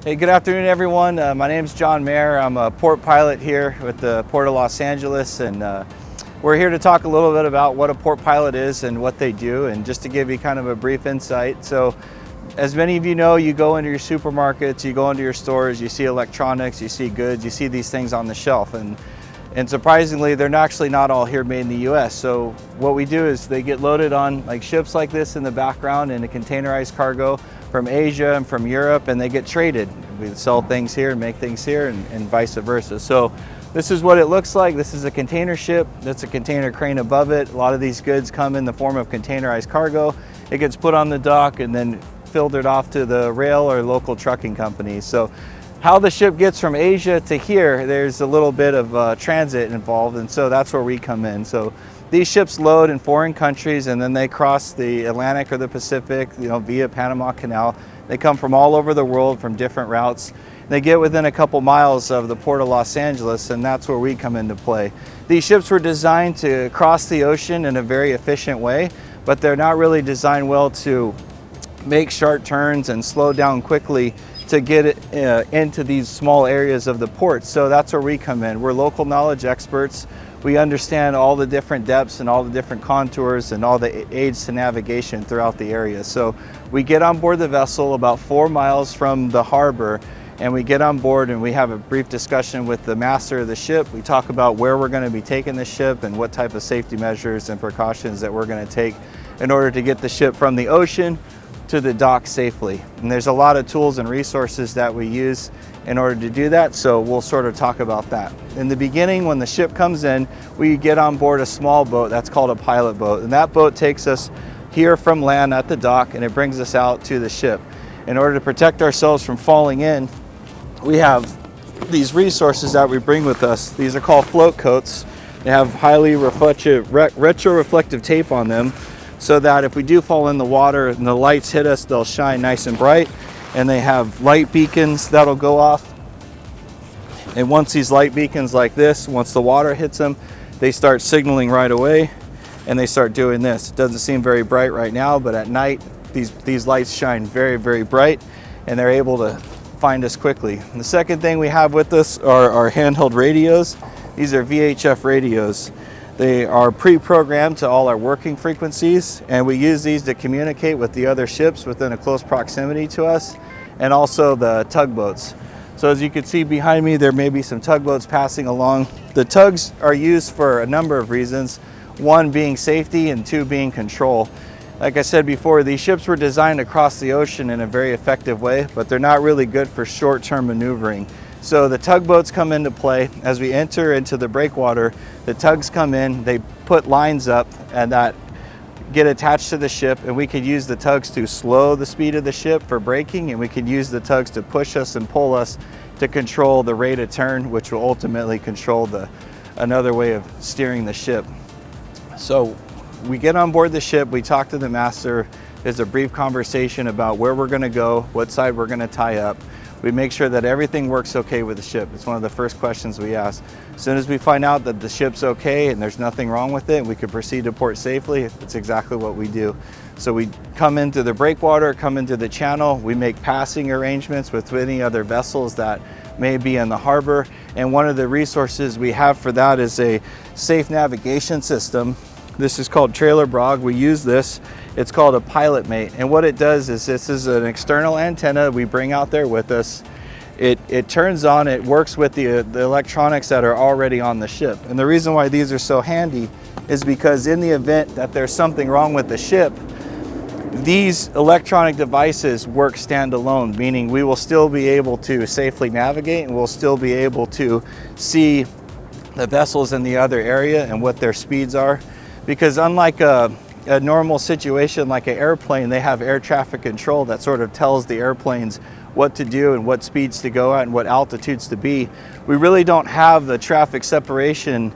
Hey, good afternoon, everyone. My name is John Mayer. I'm a port pilot here with the Port of Los Angeles, and we're here to talk a little bit about what a port pilot is and what they do, and just to give you kind of a brief insight. So, as many of you know, you go into your supermarkets, you go into your stores, you see electronics, you see goods, you see these things on the shelf, and surprisingly, they're actually not all here made in the US. So what we do is they get loaded on like ships like this in the background in a containerized cargo from Asia and from Europe, and they get traded. We sell things here and make things here, and vice versa. So this is what it looks like. This is a container ship. That's a container crane above it. A lot of these goods come in the form of containerized cargo. It gets put on the dock and then filtered off to the rail or local trucking companies. So how the ship gets from Asia to here, there's a little bit of transit involved, and so that's where we come in. So these ships load in foreign countries, and then they cross the Atlantic or the Pacific, via Panama Canal. They come from all over the world from different routes. They get within a couple miles of the Port of Los Angeles, and that's where we come into play. These ships were designed to cross the ocean in a very efficient way, but they're not really designed well to make sharp turns and slow down quickly to get it into these small areas of the port. So that's where we come in. We're local knowledge experts. We understand all the different depths and all the different contours and all the aids to navigation throughout the area. So we get on board the vessel about 4 miles from the harbor, and we get on board and we have a brief discussion with the master of the ship. We talk about where we're going to be taking the ship and what type of safety measures and precautions that we're going to take in order to get the ship from the ocean to the dock safely. And there's a lot of tools and resources that we use in order to do that, so we'll sort of talk about that. In the beginning, when the ship comes in, we get on board a small boat that's called a pilot boat, and that boat takes us here from land at the dock and it brings us out to the ship. In order to protect ourselves from falling in, we have these resources that we bring with us. These are called float coats. They have highly retro-reflective tape on them, so that if we do fall in the water and the lights hit us, they'll shine nice and bright. And they have light beacons that'll go off. And once these light beacons like this, once the water hits them, they start signaling right away, and they start doing this. It doesn't seem very bright right now, but at night, these lights shine very, very bright, and they're able to find us quickly. And the second thing we have with us are our handheld radios. These are VHF radios. They are pre-programmed to all our working frequencies, and we use these to communicate with the other ships within a close proximity to us, and also the tugboats. So as you can see behind me, there may be some tugboats passing along. The tugs are used for a number of reasons, one being safety and two being control. Like I said before, these ships were designed to cross the ocean in a very effective way, but they're not really good for short-term maneuvering. So the tugboats come into play. As we enter into the breakwater, the tugs come in, they put lines up and that get attached to the ship, and we could use the tugs to slow the speed of the ship for braking, and we could use the tugs to push us and pull us to control the rate of turn, which will ultimately control another way of steering the ship. So we get on board the ship, we talk to the master, there's a brief conversation about where we're going to go, what side we're going to tie up. We make sure that everything works okay with the ship. It's one of the first questions we ask. As soon as we find out that the ship's okay and there's nothing wrong with it, we can proceed to port safely. It's exactly what we do. So we come into the breakwater, come into the channel, we make passing arrangements with any other vessels that may be in the harbor. And one of the resources we have for that is a safe navigation system. This is called Trailer Brog. We use this. It's called a pilot mate, and what it does is this is an external antenna we bring out there with us. It turns on, it works with the electronics that are already on the ship. And the reason why these are so handy is because in the event that there's something wrong with the ship, these electronic devices work standalone, meaning we will still be able to safely navigate, and we'll still be able to see the vessels in the other area and what their speeds are. Because unlike a normal situation like an airplane, they have air traffic control that sort of tells the airplanes what to do and what speeds to go at and what altitudes to be. We really don't have the traffic separation,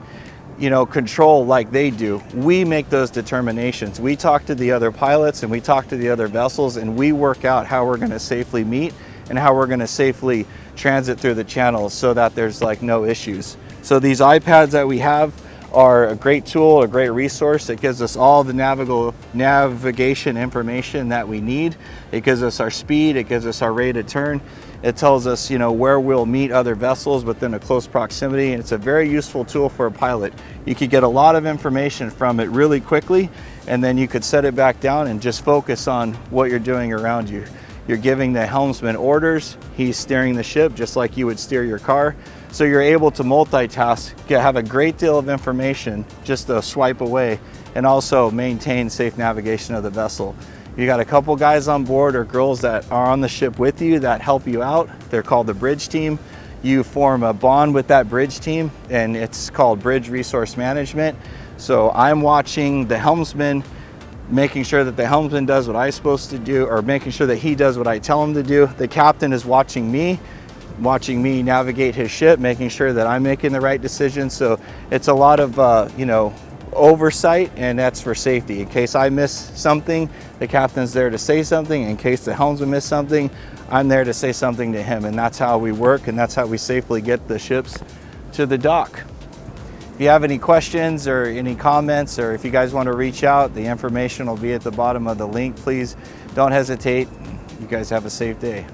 control like they do. We make those determinations. We talk to the other pilots and we talk to the other vessels, and we work out how we're going to safely meet and how we're going to safely transit through the channels so that there's no issues. So these iPads that we have are a great tool, a great resource. It gives us all the navigation information that we need. It gives us our speed, it gives us our rate of turn. It tells us, you know, where we'll meet other vessels within a close proximity, and it's a very useful tool for a pilot. You could get a lot of information from it really quickly, and then you could set it back down and just focus on what you're doing around you. You're giving the helmsman orders, he's steering the ship just like you would steer your car. So you're able to multitask, have a great deal of information just a swipe away, and also maintain safe navigation of the vessel. You got a couple guys on board or girls that are on the ship with you that help you out. They're called the bridge team. You form a bond with that bridge team, and it's called bridge resource management. So I'm watching the helmsman, making sure that the helmsman does what I'm supposed to do, or making sure that he does what I tell him to do. The captain is watching me navigate his ship, making sure that I'm making the right decisions. So it's a lot of oversight, and that's for safety. In case I miss something, the captain's there to say something. In case the helmsman missed something, I'm there to say something to him, and that's how we work, and that's how we safely get the ships to the dock. If you have any questions or any comments, or if you guys want to reach out, the information will be at the bottom of the link. Please don't hesitate. You guys have a safe day.